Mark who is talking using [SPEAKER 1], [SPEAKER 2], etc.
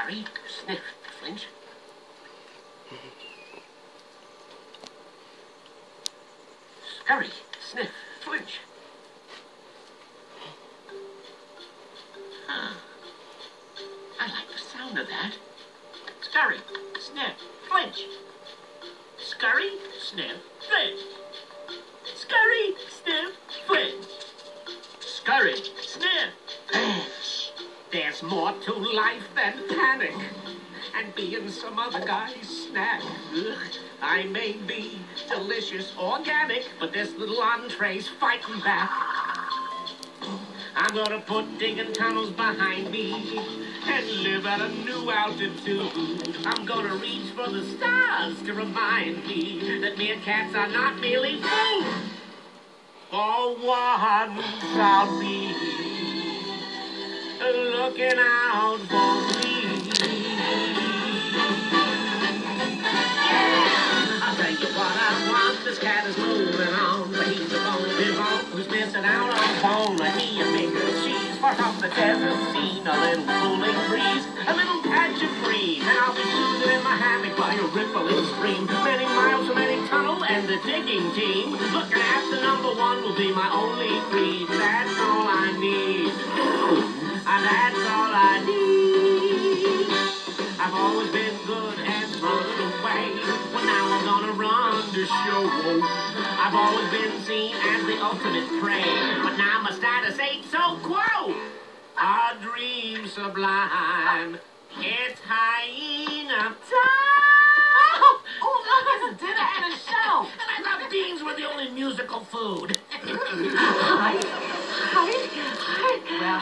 [SPEAKER 1] Scurry, sniff, flinch. Scurry, sniff, flinch. Huh. I like the sound of that. Scurry, sniff, flinch. Scurry, sniff, flinch. Scurry, sniff, flinch. Scurry, sniff, flinch. There's more to life than panic and being some other guy's snack. Ugh, I may be delicious organic, but this little entree's fighting back. I'm gonna put digging tunnels behind me and live at a new altitude. I'm gonna reach for the stars to remind me that meerkats are not merely food. For once I'll be looking out for me. Yeah! I'll tell you what I want. This cat is moving on, but he's a bone who's missing out on phone. I need a bigger cheese far from the desert scene. A little cooling breeze, a little patch of green, and I'll be soothing in my hammock by a rippling stream. Many miles from any tunnel and the digging team. Looking after number one will be my only creed. That's all I need. And that's all I need. I've always been good and run away. Well, now I'm gonna run the show. I've always been seen as the ultimate prey, but now my status ain't so quo. Our dream sublime. It's hyena time.
[SPEAKER 2] Oh, look, it's dinner and a show.
[SPEAKER 1] And I thought beans were the only musical food.
[SPEAKER 2] Hi.
[SPEAKER 1] Well,